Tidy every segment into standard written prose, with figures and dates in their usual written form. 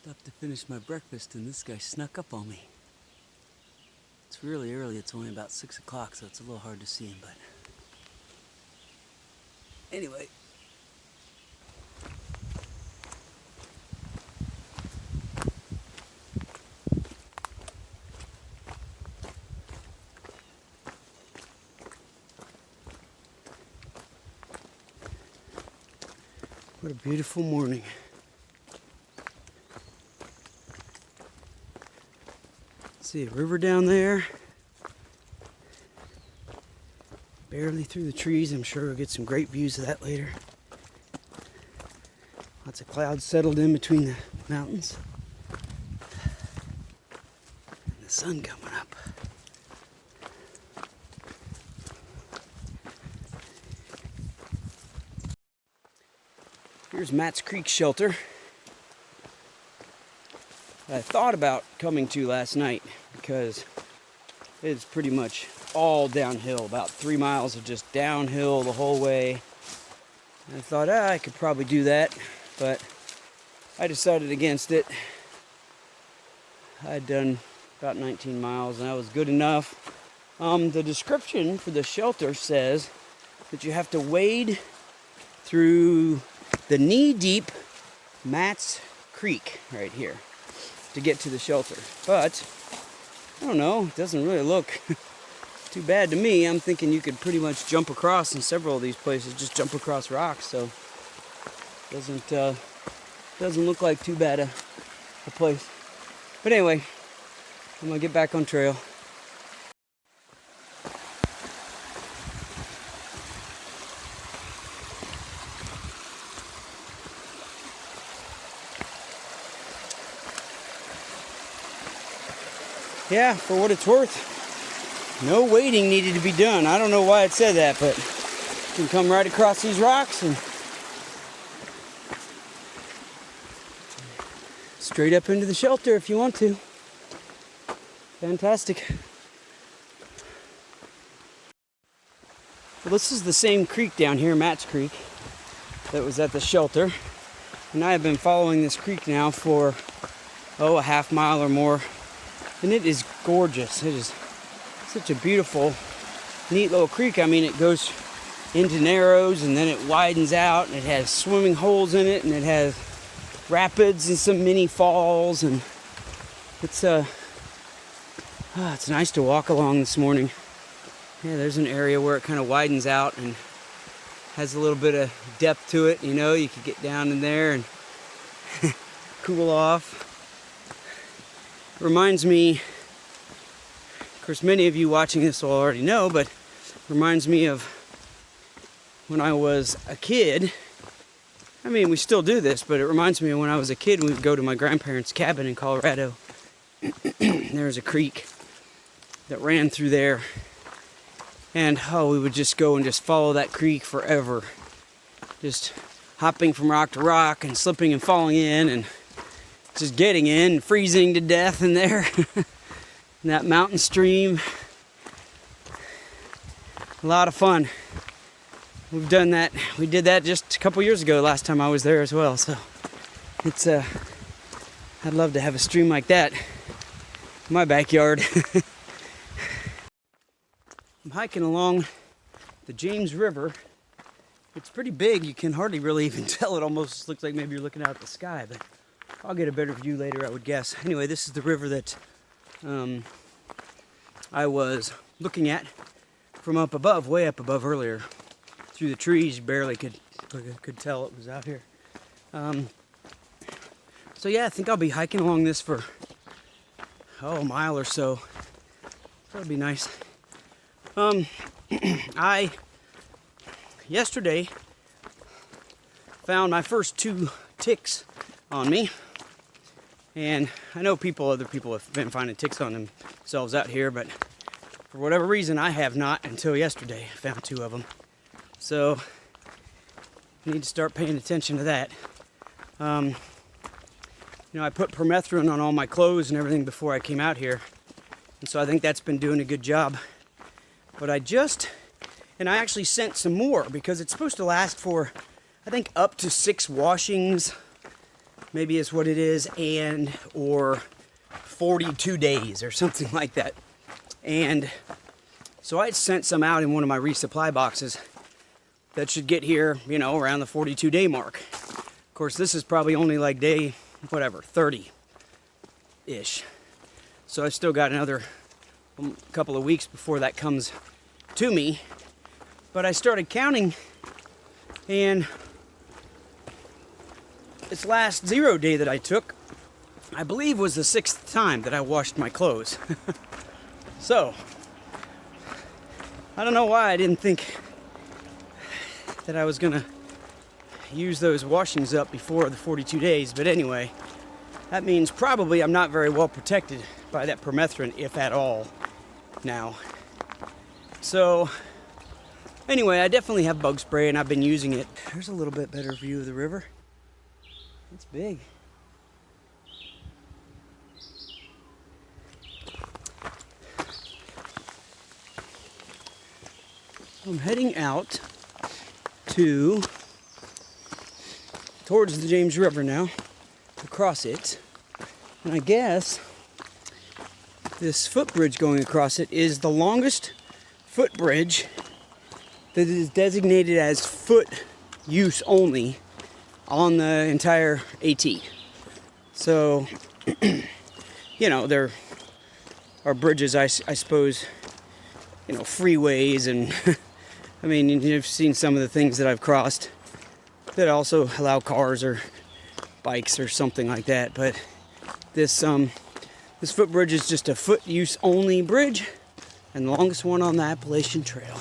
Stopped to finish my breakfast and this guy snuck up on me. It's really early, it's only about 6 o'clock, so it's a little hard to see him, but anyway. What a beautiful morning. See a river down there. Barely through the trees. I'm sure we'll get some great views of that later. Lots of clouds settled in between the mountains. And the sun coming up. Here's Matt's Creek Shelter. I thought about coming to last night because it's pretty much all downhill, about 3 miles of just downhill the whole way. And I thought, I could probably do that, but I decided against it. I'd done about 19 miles and that was good enough. The description for the shelter says that you have to wade through the knee-deep Matt's Creek right here to get to the shelter. But I don't know, it doesn't really look too bad to me. I'm thinking you could pretty much jump across in several of these places, just jump across rocks, so doesn't look like too bad a place. But anyway, I'm gonna get back on trail. Yeah, for what it's worth, no wading needed to be done. I don't know why it said that, but you can come right across these rocks and straight up into the shelter if you want to. Fantastic. Well, this is the same creek down here, Matt's Creek, that was at the shelter. And I have been following this creek now for, a half mile or more. And it is gorgeous. It is such a beautiful, neat little creek. I mean, it goes into narrows and then it widens out and it has swimming holes in it and it has rapids and some mini falls, and it's nice to walk along this morning. Yeah, there's an area where it kind of widens out and has a little bit of depth to it. You know, you could get down in there and cool off. Reminds me, of course many of you watching this will already know, but reminds me of when I was a kid. I mean, we still do this, but it reminds me of when I was a kid and we would go to my grandparents' cabin in Colorado. There was a creek that ran through there, and we would just go and just follow that creek forever. Just hopping from rock to rock and slipping and falling in and just getting in and freezing to death in there. In that mountain stream. A lot of fun. We've done that. We did that just a couple years ago, last time I was there as well. So it's I'd love to have a stream like that in my backyard. I'm hiking along the James River. It's pretty big. You can hardly really even tell. It almost looks like maybe you're looking out at the sky, but I'll get a better view later, I would guess. Anyway, this is the river that I was looking at from up above, way up above earlier. Through the trees, you barely could tell it was out here. So yeah, I think I'll be hiking along this for, a mile or so. That'll be nice. I, yesterday, found my first 2 ticks on me. And I know other people have been finding ticks on themselves out here, but for whatever reason, I have not until yesterday. I found 2 of them. So, I need to start paying attention to that. I put permethrin on all my clothes and everything before I came out here. And so I think that's been doing a good job. But I actually sent some more because it's supposed to last for, I think, up to 6 washings maybe is what it is, and or 42 days or something like that. And so I sent some out in one of my resupply boxes that should get here, you know, around the 42 day mark. Of course, this is probably only like day, whatever, 30-ish. So I've still got another couple of weeks before that comes to me. But I started counting, and this last 0 day that I took, I believe was the 6th time that I washed my clothes. So, I don't know why I didn't think that I was gonna use those washings up before the 42 days, but anyway, that means probably I'm not very well protected by that permethrin, if at all, now. So, anyway, I definitely have bug spray and I've been using it. There's a little bit better view of the river. It's big. I'm heading out towards the James River now, to cross it. And I guess this footbridge going across it is the longest footbridge that is designated as foot use only on the entire AT. So, you know, there are bridges, I suppose, you know, freeways and I mean, you've seen some of the things that I've crossed that also allow cars or bikes or something like that. But this footbridge is just a foot use only bridge and the longest one on the Appalachian Trail.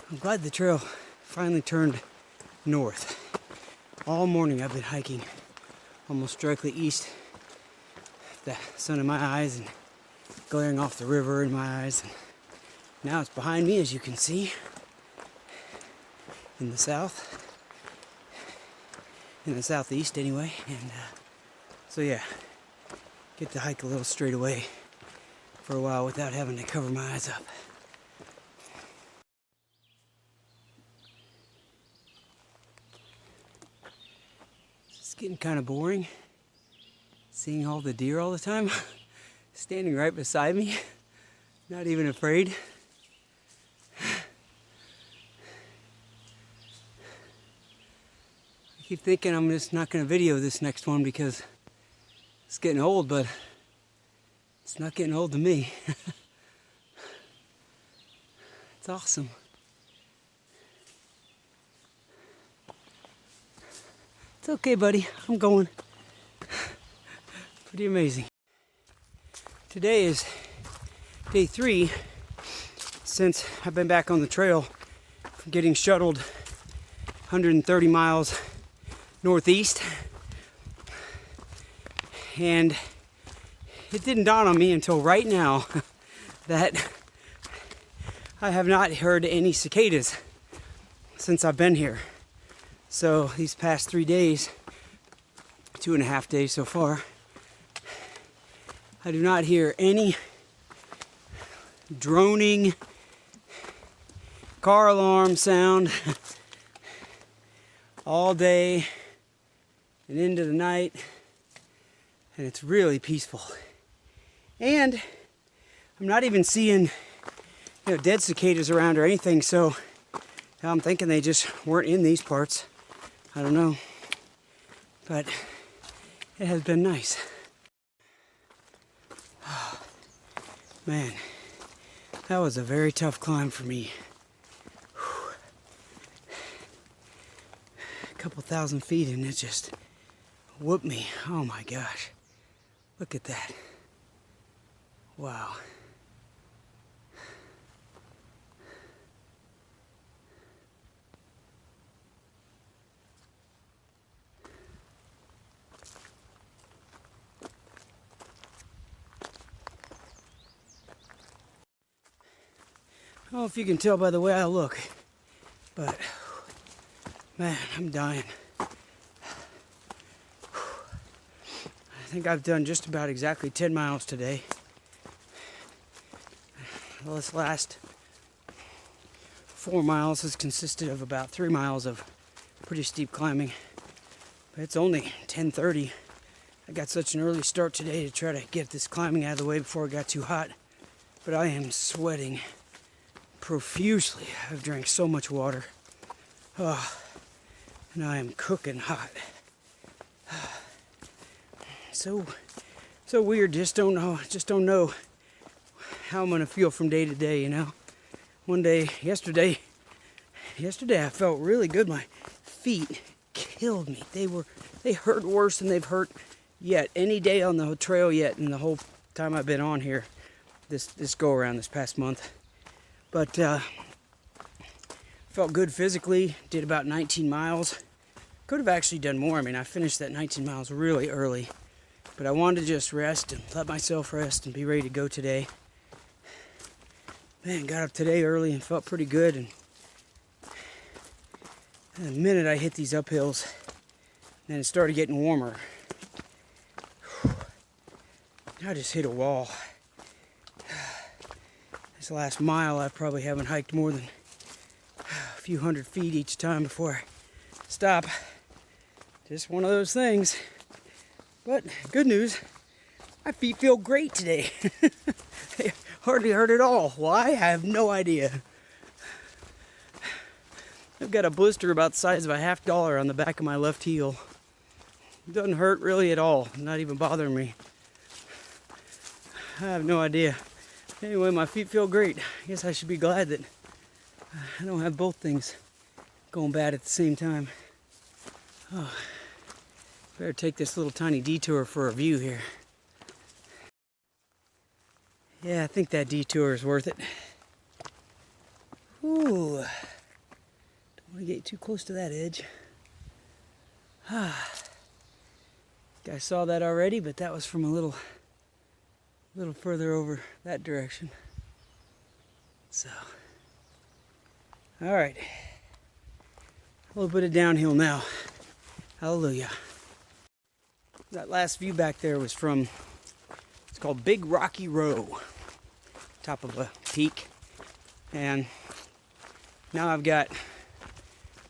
I'm glad the trail finally turned north. All morning I've been hiking almost directly east, the sun in my eyes and glaring off the river in my eyes. And now it's behind me, as you can see, in the south, in the southeast anyway. And so yeah, get to hike a little straight away for a while without having to cover my eyes up. It's getting kind of boring seeing all the deer all the time standing right beside me, not even afraid. I keep thinking I'm just not going to video this next one because it's getting old, but it's not getting old to me. It's awesome. It's okay, buddy. I'm going. Pretty amazing. Today is day 3, since I've been back on the trail from getting shuttled 130 miles northeast. And it didn't dawn on me until right now that I have not heard any cicadas since I've been here. So these past 3 days, 2.5 days so far, I do not hear any droning car alarm sound all day and into the night, and it's really peaceful. And I'm not even seeing dead cicadas around or anything, so I'm thinking they just weren't in these parts. I don't know, but it has been nice. Oh, man, that was a very tough climb for me. Whew. A couple thousand feet and it just whooped me. Oh my gosh, look at that. Wow. I don't know if you can tell by the way I look, but man, I'm dying. I think I've done just about exactly 10 miles today. Well, this last 4 miles has consisted of about 3 miles of pretty steep climbing. But it's only 10:30. I got such an early start today to try to get this climbing out of the way before it got too hot. But I am sweating profusely. I've drank so much water. Oh, and I am cooking hot. So weird. Just don't know how I'm gonna feel from day to day, you know. One day, yesterday I felt really good. My feet killed me. They hurt worse than they've hurt yet any day on the trail yet in the whole time I've been on here. This go around this past month. But felt good physically. Did about 19 miles. Could have actually done more. I mean, I finished that 19 miles really early. But I wanted to just rest and let myself rest and be ready to go today. Man, got up today early and felt pretty good. And the minute I hit these uphills, then it started getting warmer. I just hit a wall. This last mile, I probably haven't hiked more than a few hundred feet each time before I stop. Just one of those things. But good news, my feet feel great today. They hardly hurt at all. Why? I have no idea. I've got a blister about the size of a $50 on the back of my left heel. It doesn't hurt really at all. Not even bothering me. I have no idea. Anyway, my feet feel great. I guess I should be glad that I don't have both things going bad at the same time. Oh, better take this little tiny detour for a view here. Yeah, I think that detour is worth it. Ooh. Don't want to get too close to that edge. I saw that already, but that was from a little further over that direction. So, all right. A little bit of downhill now. Hallelujah. That last view back there was from, it's called Big Rocky Row, top of a peak. And now I've got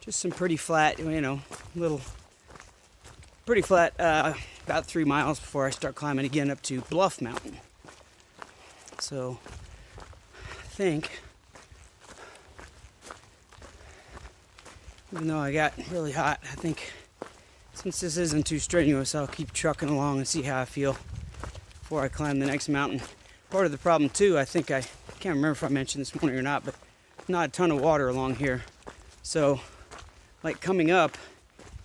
just some pretty flat, pretty flat, about 3 miles before I start climbing again up to Bluff Mountain. So I think, even though I got really hot, I think since this isn't too strenuous, I'll keep trucking along and see how I feel before I climb the next mountain. Part of the problem too, I think I can't remember if I mentioned this morning or not, but not a ton of water along here. So like coming up,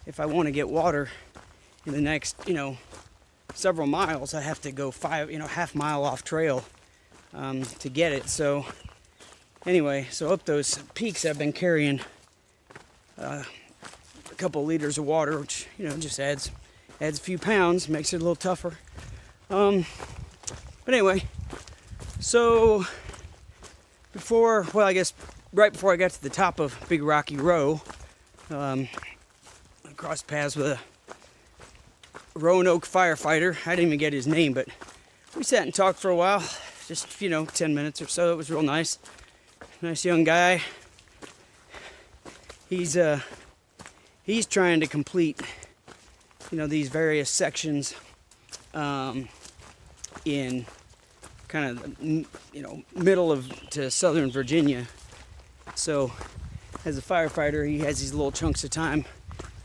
if I want to get water in the next, several miles, I have to go half mile off trail to get it. So Anyway, so up those peaks I've been carrying a couple liters of water, which, you know, just adds a few pounds, makes it a little tougher. But anyway, so I guess right before I got to the top of Big Rocky Row, I crossed paths with a Roanoke firefighter. I didn't even get his name, but we sat and talked for a while, just, 10 minutes or so. It was real nice. Nice young guy. He's trying to complete, these various sections in kind of, middle to southern Virginia. So as a firefighter, he has these little chunks of time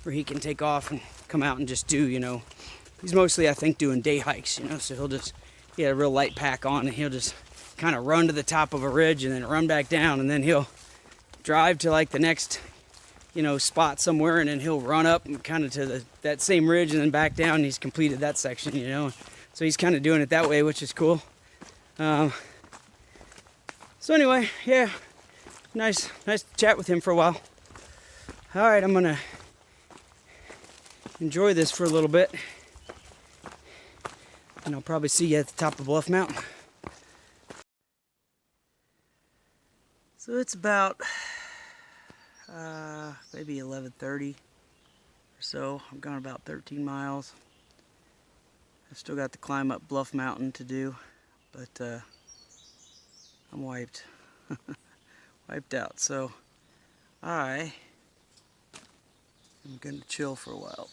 where he can take off and come out and just do, he's mostly, I think, doing day hikes, so he had a real light pack on, and he'll just kind of run to the top of a ridge and then run back down, and then he'll drive to like the next, spot somewhere, and then he'll run up and kind of to that same ridge and then back down, and he's completed that section, So he's kind of doing it that way, which is cool. So anyway, yeah, nice to chat with him for a while. All right, I'm gonna enjoy this for a little bit, and I'll probably see you at the top of Bluff Mountain. So it's about maybe 11:30 or so. I've gone about 13 miles. I've still got to climb up Bluff Mountain to do, but I'm wiped. Wiped out. So I am going to chill for a while.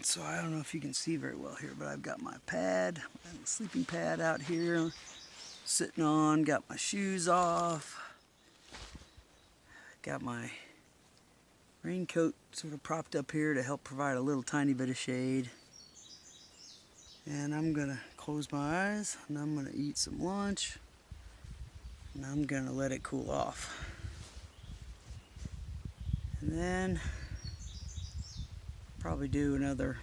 So I don't know if you can see very well here, but I've got my pad, my sleeping pad out here, sitting on, got my shoes off, got my raincoat sort of propped up here to help provide a little tiny bit of shade. And I'm gonna close my eyes, and I'm gonna eat some lunch, and I'm gonna let it cool off. And then probably do another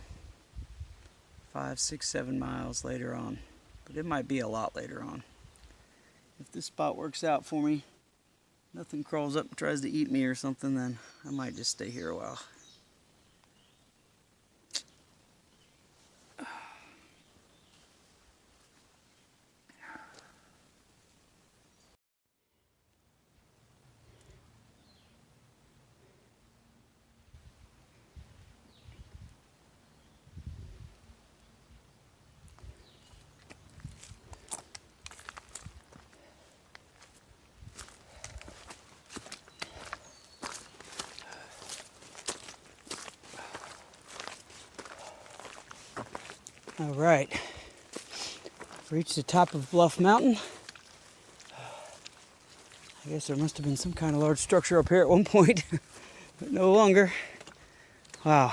5, 6, 7 miles later on, but it might be a lot later on. If this spot works out for me, nothing crawls up and tries to eat me or something, then I might just stay here a while. All right, I've reached the top of Bluff Mountain. I guess there must have been some kind of large structure up here at one point, but no longer. Wow.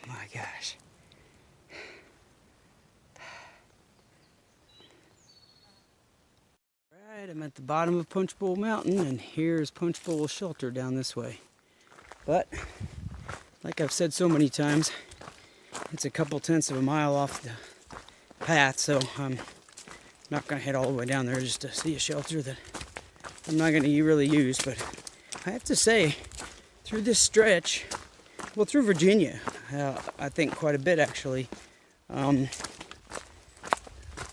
My gosh. All right, I'm at the bottom of Punchbowl Mountain, and here's Punchbowl Shelter down this way. But like I've said so many times, it's a couple tenths of a mile off the path, so I'm not going to head all the way down there just to see a shelter that I'm not going to really use. But I have to say, through this stretch, well, through Virginia, I think quite a bit actually, a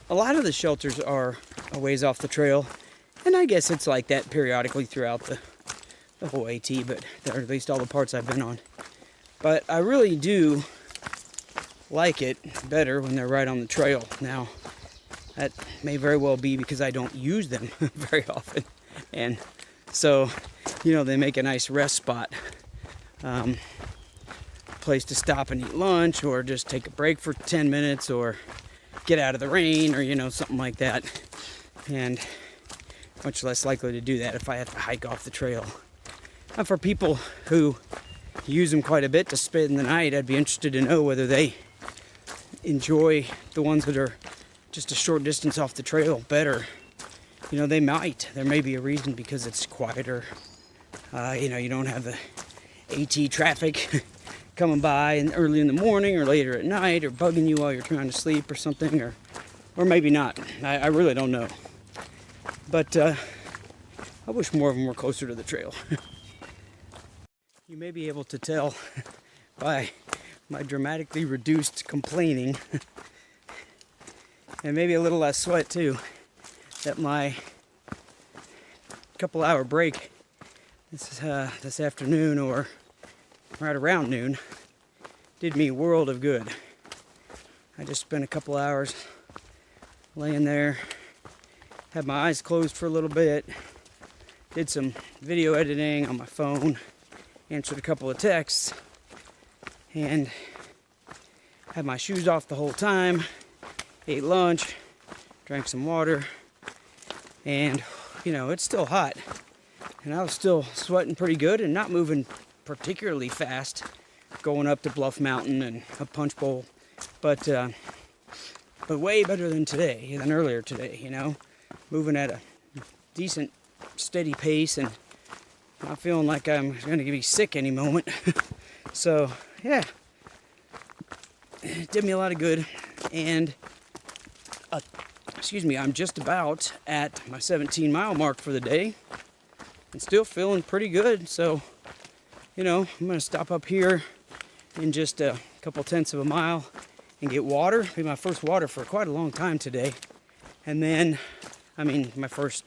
lot of the shelters are a ways off the trail, and I guess it's like that periodically throughout the whole AT, but or at least all the parts I've been on. But I really do like it better when they're right on the trail. Now, that may very well be because I don't use them very often. And so, they make a nice rest spot. Place to stop and eat lunch, or just take a break for 10 minutes, or get out of the rain, or, something like that. And much less likely to do that if I have to hike off the trail. And for people who use them quite a bit to spend the night, I'd be interested to know whether they enjoy the ones that are just a short distance off the trail better. They might. There may be a reason, because it's quieter. You don't have the AT traffic coming by and early in the morning or later at night, or bugging you while you're trying to sleep or something, or maybe not. I really don't know. But I wish more of them were closer to the trail. You may be able to tell by my dramatically reduced complaining and maybe a little less sweat too, that my couple hour break this afternoon, or right around noon, did me a world of good. I just spent a couple hours laying there, had my eyes closed for a little bit, did some video editing on my phone, answered a couple of texts, and had my shoes off the whole time, ate lunch, drank some water, and it's still hot. And I was still sweating pretty good and not moving particularly fast going up to Bluff Mountain and up Punch Bowl, but way better than earlier today, moving at a decent, steady pace and not feeling like I'm going to be sick any moment. So, yeah, it did me a lot of good. And, I'm just about at my 17-mile mark for the day. And still feeling pretty good. So, I'm going to stop up here in just a couple tenths of a mile and get water. It'll be my first water for quite a long time today. And then, my first,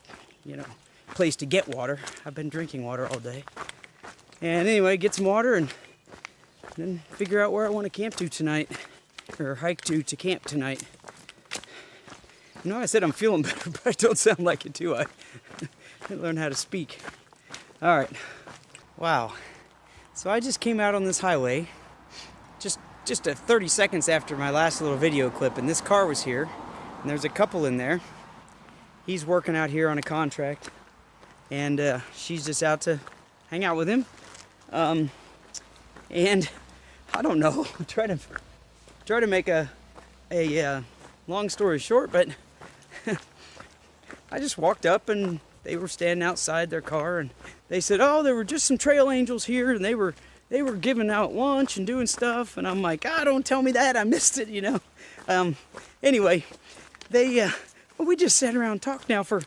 place to get water. I've been drinking water all day. And anyway, get some water and then figure out where I want to camp to tonight, or hike to camp tonight. I said I'm feeling better, but I don't sound like it too. I didn't learn how to speak. All right. Wow. So I just came out on this highway just 30 seconds after my last little video clip, and this car was here, and there's a couple in there. He's working out here on a contract, and she's just out to hang out with him. And I don't know, try to make a long story short, but I just walked up and they were standing outside their car, and they said, "Oh, there were just some trail angels here, and they were giving out lunch and doing stuff." And I'm like, don't tell me that, I missed it, Anyway, we just sat around and talked now for,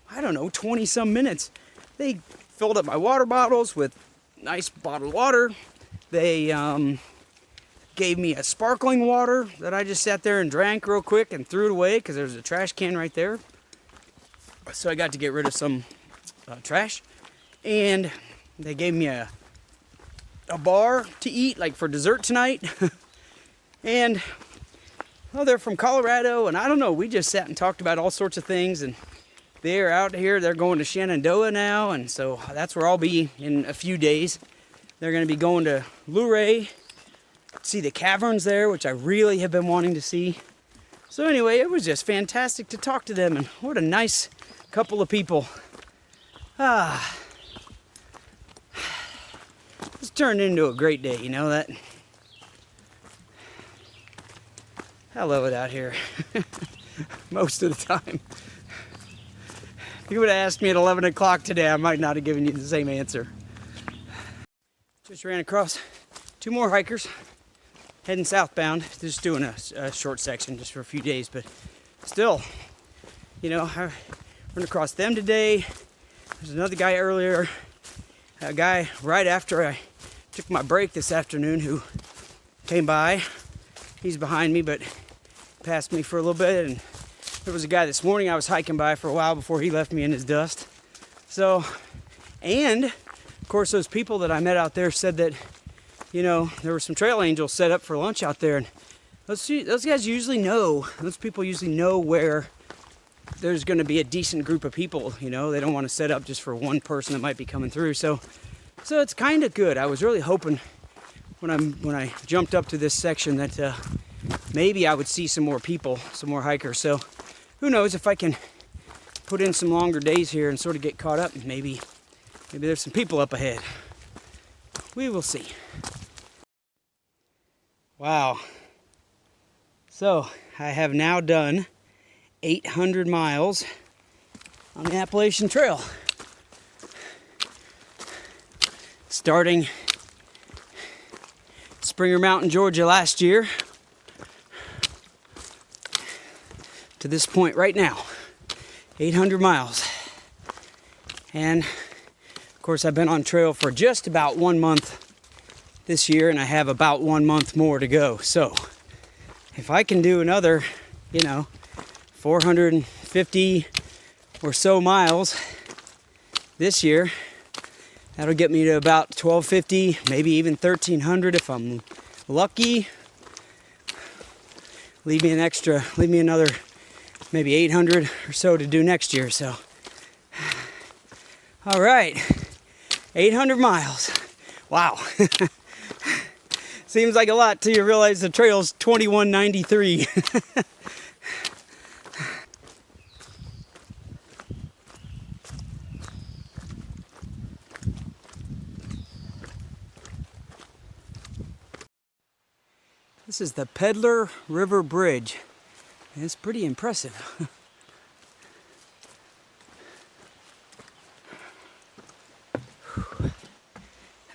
20 some minutes. They filled up my water bottles with nice bottled water. They gave me a sparkling water that I just sat there and drank real quick and threw it away because there's a trash can right there. So I got to get rid of some trash. And they gave me a bar to eat, like for dessert tonight. And they're from Colorado, and I don't know, we just sat and talked about all sorts of things, and they're out here, they're going to Shenandoah now, and so that's where I'll be in a few days. They're going to be going to Luray, see the caverns there, which I really have been wanting to see. So anyway, it was just fantastic to talk to them, and what a nice couple of people. It's turned into a great day, that. I love it out here. Most of the time. If you would have asked me at 11 o'clock today, I might not have given you the same answer. Just ran across two more hikers heading southbound. Just doing a short section just for a few days, but still, I ran across them today. There's another guy earlier, a guy right after I took my break this afternoon who came by. He's behind me, but passed me for a little bit, and there was a guy this morning I was hiking by for a while before he left me in his dust. So, and of course those people that I met out there said that, there were some trail angels set up for lunch out there, and those guys usually know, those people usually know where there's going to be a decent group of people, they don't want to set up just for one person that might be coming through. So it's kind of good. I was really hoping when I jumped up to this section that maybe I would see some more people, some more hikers. So who knows, if I can put in some longer days here and sort of get caught up, maybe there's some people up ahead. We will see. Wow. So I have now done 800 miles on the Appalachian Trail. Starting Springer Mountain, Georgia last year to this point right now. 800 miles. And of course, I've been on trail for just about 1 month this year, and I have about 1 month more to go. So if I can do another, 450 or so miles this year, that'll get me to about 1250, maybe even 1300 if I'm lucky. Leave me another maybe 800 or so to do next year. So, all right, 800 miles. Wow. Seems like a lot till you realize the trail's 2193. This is the Peddler River Bridge. And it's pretty impressive.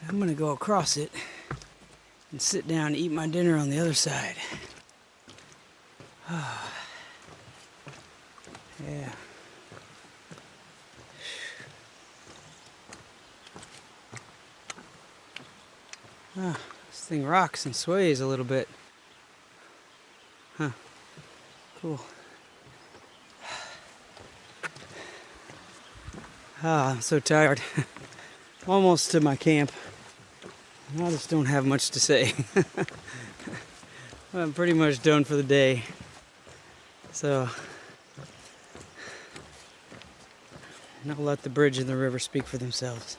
I'm gonna go across it and sit down and eat my dinner on the other side. Yeah. This thing rocks and sways a little bit. Huh. Cool. I'm so tired. Almost to my camp. I just don't have much to say. I'm pretty much done for the day. So, I'll let the bridge and the river speak for themselves.